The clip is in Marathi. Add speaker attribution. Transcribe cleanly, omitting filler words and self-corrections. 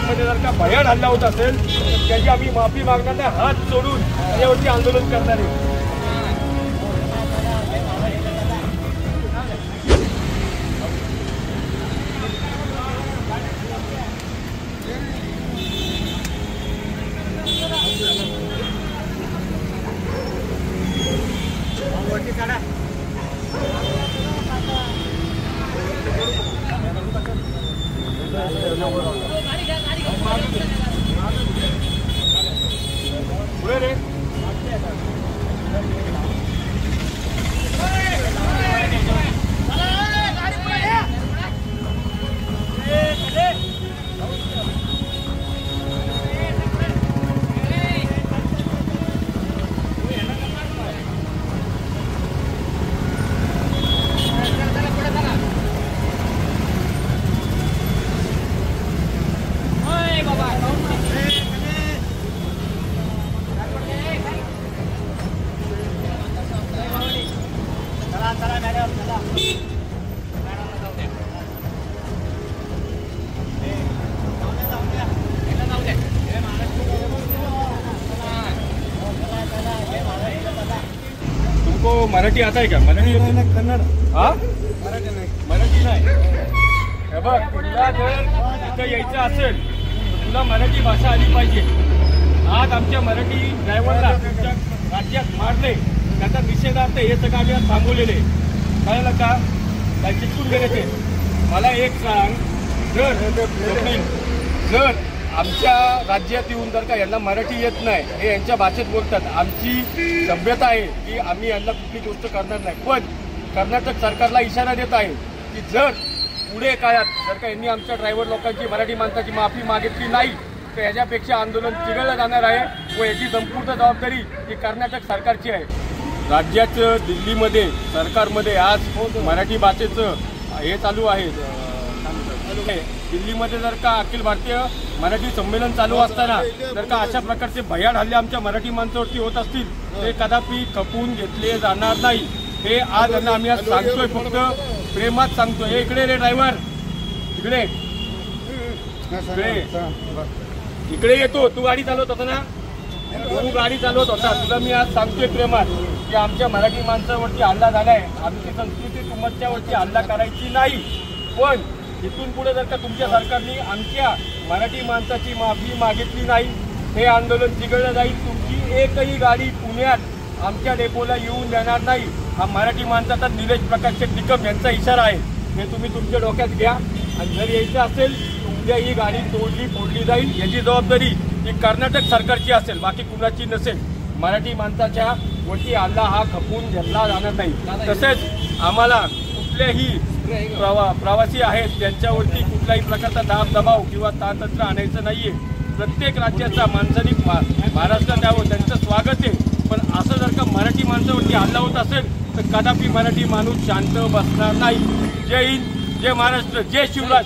Speaker 1: नाशिकमध्ये जर का भयान हल्ला होत असेल तर त्याची आम्ही माफी मागणार नाही, हात सोडून त्याच्यावरती आंदोलन करणार आहे. पुढे रे तुमको मराठी आता है क्या? मराठी कन्नड. हाँ मराठी नाही. हे बघ, तुला जर इथं यायचं असेल तुला मराठी भाषा आली पाहिजे. आज आमच्या मराठी ड्रायव्हरला तुमच्या राज्यात मारले, त्याचा निषेधार्थ हे सगळं आम्ही आज थांबवलेले. कळलं का? काय चिटकून गेले ते. मला एक सांग, जर आमच्या राज्यात येऊन जर का यांना मराठी येत नाही, हे यांच्या भाषेत बोलतात, आमची सभ्यता आहे की आम्ही यांना कुठली गोष्ट करणार नाही. पण कर्नाटक सरकारला इशारा देत आहे की जर पुढे काळात जर का यांनी आमच्या ड्रायव्हर लोकांची मराठी माणसाची माफी मागितली नाही तर याच्यापेक्षा आंदोलन चिघळलं जाणार आहे व याची संपूर्ण जबाबदारी ही कर्नाटक सरकारची आहे. राज्याचं दिल्लीमध्ये सरकारमध्ये आज मराठी भाषेचं हे चालू आहे. दिल्लीमध्ये जर का अखिल भारतीय मराठी संमेलन चालू असताना जर का अशा प्रकारचे भयान हल्ले आमच्या मराठी माणसावरती होत असतील ते कदापि खपवून घेतले जाणार नाही. हे आज यांना आम्ही आज सांगतोय, फक्त प्रेमात सांगतोय. हे इकडे रे ड्रायव्हर, इकडे इकडे येतो. तू गाडी चालवत होता ना, तू गाडी चालवत होता. तुला मी आज सांगतोय प्रेमात की आमच्या मराठी माणसावरती हल्ला झालाय. आमची संस्कृती तुमच्यावरती हल्ला करायची नाही. पण इथून पुढे जर का तुमच्या सरकारने आमच्या मराठी माणसाची माफी मागितली नाही, हे आंदोलन चिघळलं जाईल. तुमची एकही गाडी पुण्यात आमच्या डेपोला येऊन देणार नाही. हा मराठी माणसाचा निलेश प्रकाश टिकम यांचा इशारा आहे. हे तुम्ही तुमच्या डोक्यात घ्या. आणि जर यायचं असेल उद्या ही गाडी तोडली फोडली जाईल, याची जबाबदारी ही कर्नाटक सरकारची असेल, बाकी कुणाची नसेल. मराठी माणसाच्या वरती हल्ला हा खपवून घेतला जाणार नाही. तसेच आम्हाला कुठल्याही प्रवासी आहेत त्यांच्यावरती कुठल्याही प्रकारचा दाब दबाव किंवा ताणतंत्र आणायचं नाहीये. प्रत्येक राज्याचा माणसाने महाराष्ट्रात यावं, त्यांचं स्वागत आहे. पण असं जर का मराठी माणसावरती हल्ला होत असेल तर कदापि मराठी माणूस शांत बसणार नाही. जय हिंद, जय महाराष्ट्र, जय शिवराज.